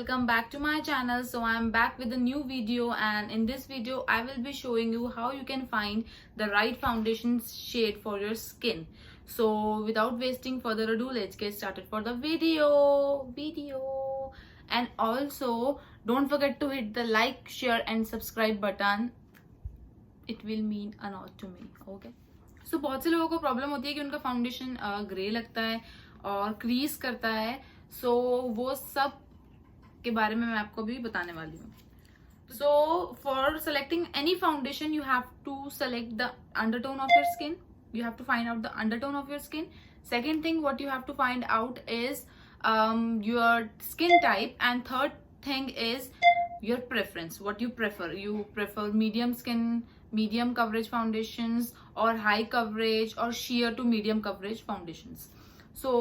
welcome back to my channel. So I'm back with a new video, and in this video I will be showing you how you can find the right foundation shade for your skin. So without wasting further ado, let's get started for the video. And also don't forget to hit the like, share and subscribe button. It will mean a lot to me. Okay. So बहुत से लोगों को problem होती है कि उनका foundation grey लगता है और क्रीज करता है. सो वो सब के बारे में मैं आपको भी बताने वाली हूँ. So for selecting any foundation you have to select the undertone of your skin. You have to find out the undertone of your skin. Second thing what you have to find out is your skin type, and third thing is your preference, what you prefer. You prefer medium skin, medium coverage foundations, or high coverage or sheer to medium coverage foundations. So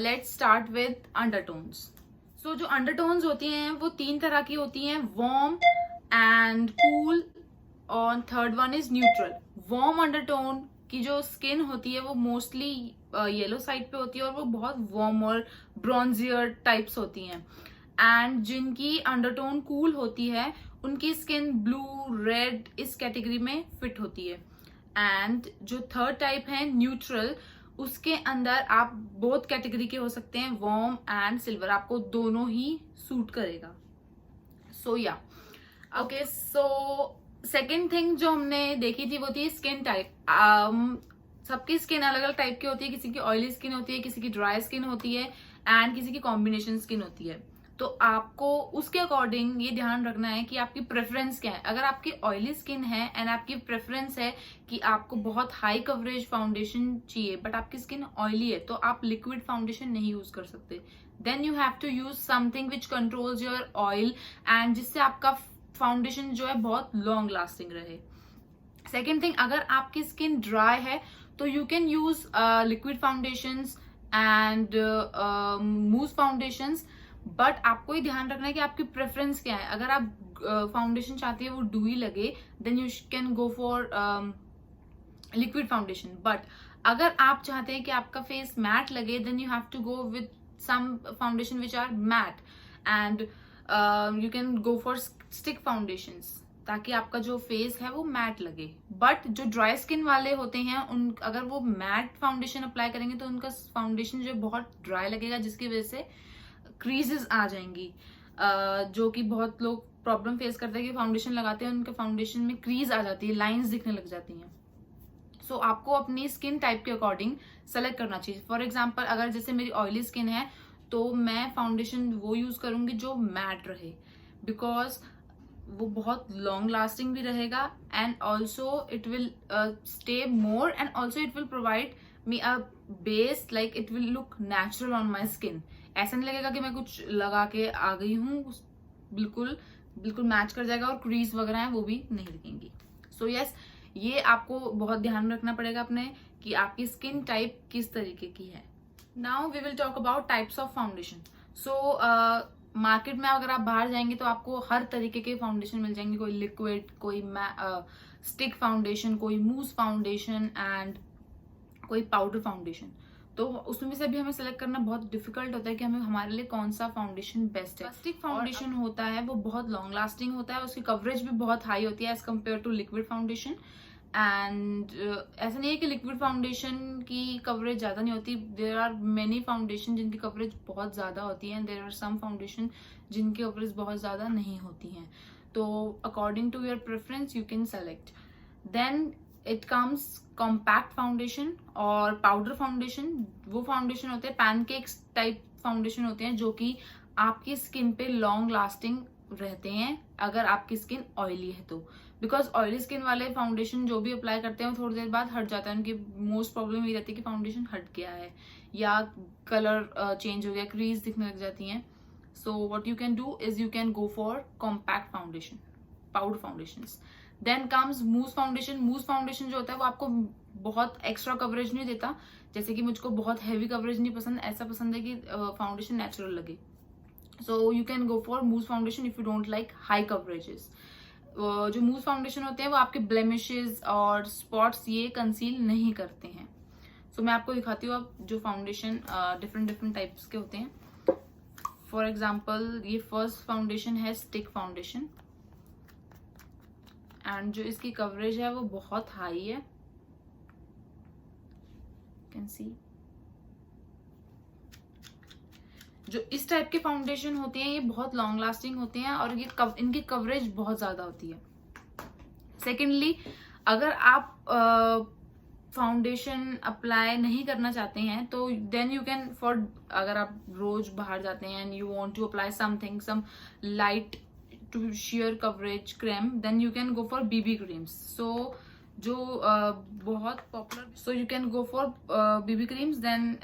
let's start with undertones. So जो undertones होती हैं वो तीन तरह की होती हैं, warm and cool, और third one is neutral. Warm undertone की जो स्किन होती है वो मोस्टली येलो साइड पे होती है और वो बहुत वार्म और ब्रॉन्जियर टाइप्स होती हैं. एंड जिनकी अंडरटोन कूल होती है उनकी स्किन ब्लू, रेड इस कैटेगरी में फिट होती है. एंड जो थर्ड टाइप है न्यूट्रल, उसके अंदर आप बोथ कैटेगरी के हो सकते हैं, वार्म एंड सिल्वर. आपको दोनों ही सूट करेगा. सो या ओके. सो सेकेंड थिंग जो हमने देखी थी वो थी स्किन टाइप. सबकी स्किन अलग अलग टाइप की होती है. किसी की ऑयली स्किन होती है, किसी की ड्राई स्किन होती है एंड किसी की कॉम्बिनेशन स्किन होती है. तो आपको उसके अकॉर्डिंग ये ध्यान रखना है कि आपकी प्रेफरेंस क्या है. अगर आपकी ऑयली स्किन है एंड आपकी प्रेफरेंस है कि आपको बहुत हाई कवरेज फाउंडेशन चाहिए बट आपकी स्किन ऑयली है, तो आप लिक्विड फाउंडेशन नहीं यूज कर सकते. Then you have to use something which controls your oil and जिससे आपका फाउंडेशन जो है बहुत लॉन्ग लास्टिंग रहे. सेकेंड थिंग, अगर आपकी स्किन ड्राई है तो you can use liquid foundations and mousse foundations. But आपको ही ध्यान रखना है कि आपकी प्रेफरेंस क्या है. अगर आप फाउंडेशन चाहती है वो डूई लगे then you can go for liquid foundation. But अगर आप चाहते हैं कि आपका फेस मैट लगे then you have to go with some foundation which are matte and you can go for stick foundations ताकि आपका जो फेस है वो मैट लगे. बट जो ड्राई स्किन वाले होते हैं उन अगर वो मैट फाउंडेशन अप्लाई करेंगे तो उनका फाउंडेशन जो बहुत ड्राई लगेगा जिसकी वजह से क्रीजेस आ जाएंगी. जो कि बहुत लोग प्रॉब्लम फेस करते हैं कि फाउंडेशन लगाते हैं उनके फाउंडेशन में क्रीज आ जाती है, लाइंस दिखने लग जाती हैं. सो आपको अपनी स्किन टाइप के अकॉर्डिंग सेलेक्ट करना चाहिए. फॉर एग्जाम्पल अगर जैसे मेरी ऑयली स्किन है तो मैं फाउंडेशन वो यूज करूंगी जो मैट रहे, बिकॉज वो बहुत लॉन्ग लास्टिंग भी रहेगा and also it will stay more and also it will provide me a base, like it will look natural on my skin. ऐसा नहीं लगेगा कि मैं कुछ लगा के आ गई हूँ, बिल्कुल बिल्कुल मैच कर जाएगा और क्रीज वगैरह है वो भी नहीं दिखेंगी. सो यस, ये आपको बहुत ध्यान रखना पड़ेगा अपने कि आपकी स्किन टाइप किस तरीके की है. Now we will talk about types of foundation. So market में अगर आप बाहर जाएंगे तो आपको हर तरीके के फाउंडेशन मिल जाएंगे. कोई लिक्विड, कोई स्टिक फाउंडेशन, कोई मूस फाउंडेशन एंड कोई पाउडर फाउंडेशन. तो उसमें से भी हमें सेलेक्ट करना बहुत डिफिकल्ट होता है कि हमें हमारे लिए कौन सा फाउंडेशन बेस्ट है. स्टिक फाउंडेशन होता है वो बहुत लॉन्ग लास्टिंग होता है, उसकी कवरेज भी बहुत हाई होती है as compare to liquid foundation. And ऐसा नहीं है कि लिक्विड फाउंडेशन की कवरेज ज्यादा नहीं होती. देयर आर मेनी फाउंडेशन जिनकी कवरेज बहुत ज्यादा होती है and there are some foundation जिनकी कवरेज बहुत ज्यादा नहीं होती हैं. तो according to your preference you can select. Then it comes compact foundation और पाउडर फाउंडेशन. वो फाउंडेशन होते हैं पैनकेक्स टाइप फाउंडेशन होते हैं जो कि आपकी स्किन पे लॉन्ग लास्टिंग रहते हैं अगर आपकी स्किन ऑयली है तो. बिकॉज ऑयली स्किन वाले फाउंडेशन जो भी अप्लाई करते हैं वो थोड़ी देर बाद हट जाता है. उनकी मोस्ट प्रॉब्लम ये रहती है कि फाउंडेशन हट गया है या कलर चेंज हो गया, क्रीज दिखने लग जाती हैं. So what you can do is you can go for compact foundation, powder foundations. Then comes mousse foundation. Mousse foundation जो होता है वो आपको बहुत एक्स्ट्रा कवरेज नहीं देता. जैसे कि मुझको बहुत हैवी कवरेज नहीं पसंद, ऐसा पसंद है कि फाउंडेशन नेचुरल लगे. So you can go for mousse foundation if you don't like high coverages. जो मूस फाउंडेशन होते हैं वो आपके ब्लेमिशेस और स्पॉट्स ये कंसील नहीं करते हैं. सो मैं आपको दिखाती हूँ अब जो फाउंडेशन डिफरेंट टाइप्स के होते हैं. फॉर एग्जाम्पल ये फर्स्ट फाउंडेशन है स्टिक फाउंडेशन, एंड जो इसकी कवरेज है वो बहुत हाई है, कैन सी। जो इस टाइप के फाउंडेशन होते हैं ये बहुत लॉन्ग लास्टिंग होते हैं और ये इनकी कवरेज बहुत ज्यादा होती है। सेकेंडली, अगर आप फाउंडेशन अप्लाई नहीं करना चाहते हैं तो देन यू कैन फॉर, अगर आप रोज बाहर जाते हैं and you want to apply something, some light to sheer coverage cream, then you can go for BB creams. So जो बहुत popular, so you can go for BB creams, then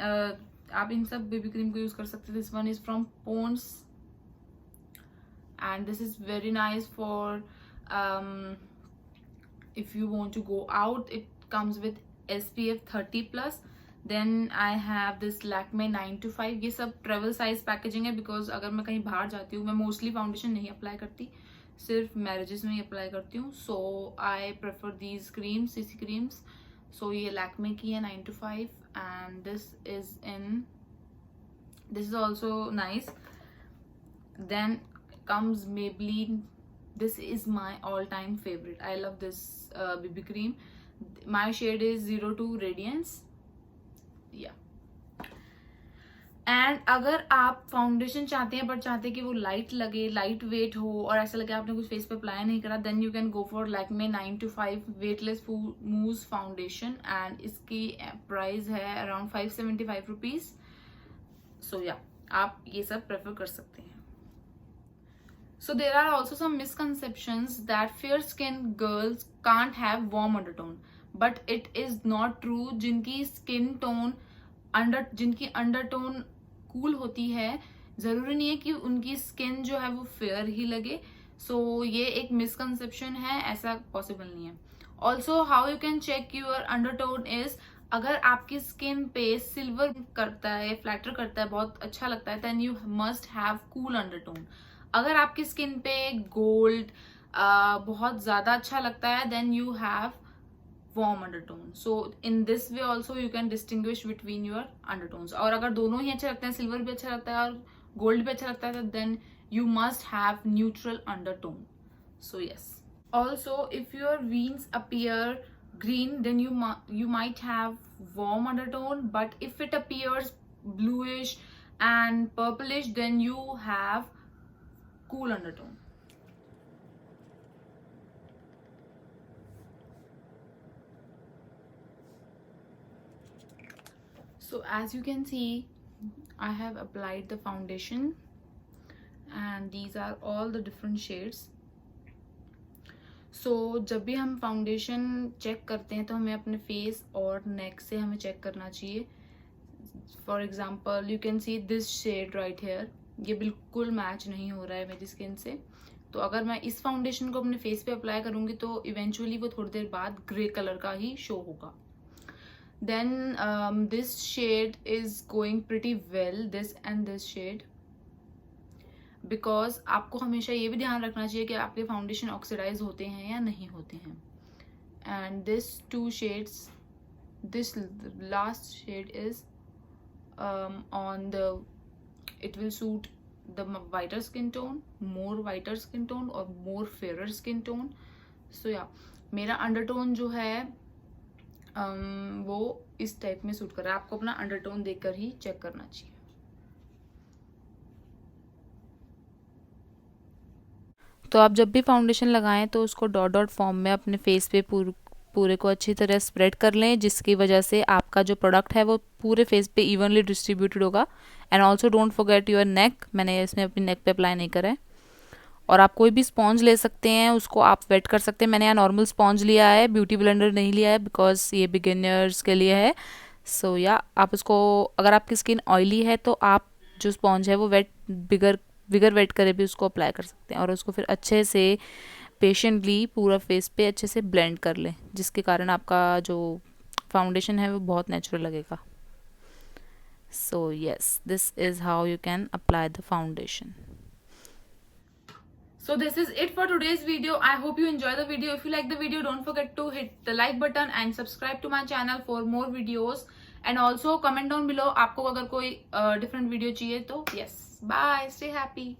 आप इन सब बेबी क्रीम को use कर सकते हैं। This one is from Pond's and this is very nice for if you want to go out. It comes with SPF 30+. Then I have this Lakme 9 to 5. ये सब travel size packaging है, because अगर मैं कहीं बाहर जाती हूँ, मैं mostly foundation नहीं अप्लाई करती, सिर्फ मैरिजेस में ही अप्लाई करती हूँ। So I prefer these creams, CC creams. So ये लैक्मे की है 9 to 5 and this is also nice. Then comes Maybelline. This is my all-time favorite. I love this BB cream. My shade is 02 Radiance. Yeah. And अगर आप foundation चाहते हैं but चाहते हैं कि वो लाइट लगे, लाइट वेट हो और ऐसा लगे आपने कुछ फेस पे अप्लाई नहीं करा, then you can go for Lakme 9 to 5 weightless mousse foundation and इसकी प्राइस है अराउंड 575 रुपीज। सो या आप ये सब प्रेफर कर सकते हैं। So there are also some misconceptions that fair skin girls can't have warm undertone, but it is not true. जिनकी skin tone जिनकी undertone cool होती है, जरूरी नहीं है कि उनकी skin जो है वो fair ही लगे। So ये एक misconception है, ऐसा possible नहीं है। Also how you can check your undertone is, अगर आपकी स्किन पे सिल्वर करता है, फ्लैटर करता है, बहुत अच्छा लगता है, then you must have cool undertone। अगर आपकी स्किन पे गोल्ड बहुत ज्यादा अच्छा लगता है, then you have warm undertone. So in this way also you can distinguish between your undertones. और अगर दोनों ही अच्छे लगते हैं, सिल्वर भी अच्छा लगता है और गोल्ड भी अच्छा लगता है, then you must have neutral undertone. So yes, also if your veins appear green, then you might have warm undertone, but if it appears bluish and purplish, then you have cool undertone. So as you can see, I have applied the foundation and these are all the different shades. So जब भी हम foundation check करते हैं तो हमें अपने face और नेक से हमें चेक करना चाहिए। For example you can see this shade right here, ये बिल्कुल मैच नहीं हो रहा है मेरी स्किन से। तो अगर मैं इस फाउंडेशन को अपने फेस पे अप्लाई करूंगी तो इवेंचुअली वो थोड़ी देर बाद ग्रे कलर का ही शो होगा। Then this shade is going pretty well, this and this shade, because आपको हमेशा ये भी ध्यान रखना चाहिए कि आपके फाउंडेशन ऑक्सीडाइज होते हैं या नहीं होते हैं। And this two shades, this last shade is on the, it will suit the whiter skin tone, more whiter skin tone or more fairer skin tone. So yeah, मेरा अंडरटोन जो है वो इस टाइप में सूट कर रहा है। आपको अपना अंडरटोन देखकर ही चेक करना चाहिए। तो आप जब भी फाउंडेशन लगाएं तो उसको डॉट डॉट फॉर्म में अपने फेस पे पूरे को अच्छी तरह स्प्रेड कर लें, जिसकी वजह से आपका जो प्रोडक्ट है वो पूरे फेस पे इवनली डिस्ट्रीब्यूटेड होगा। And also don't forget your neck, मैंने इसमें अपनी नेक पे अप्लाई नहीं करा है। और आप कोई भी स्पॉन्ज ले सकते हैं, उसको आप वेट कर सकते हैं। मैंने यहाँ नॉर्मल स्पॉन्ज लिया है, ब्यूटी ब्लेंडर नहीं लिया है, बिकॉज ये बिगिनर्स के लिए है। सो या आप उसको, अगर आपकी स्किन ऑयली है तो आप जो स्पॉन्ज है वो बिगर वेट करे भी उसको अप्लाई कर सकते हैं और उसको फिर अच्छे से पेशेंटली पूरा फेस पे अच्छे से ब्लेंड कर लें, जिसके कारण आपका जो फाउंडेशन है वो बहुत नेचुरल लगेगा। So yes, this is how you can apply the foundation. So this is it for today's video. I hope you enjoy the video. If you like the video, don't forget to hit the like button and subscribe to my channel for more videos. And also comment down below आपको अगर कोई different video चाहिए तो। Yes, bye, stay happy.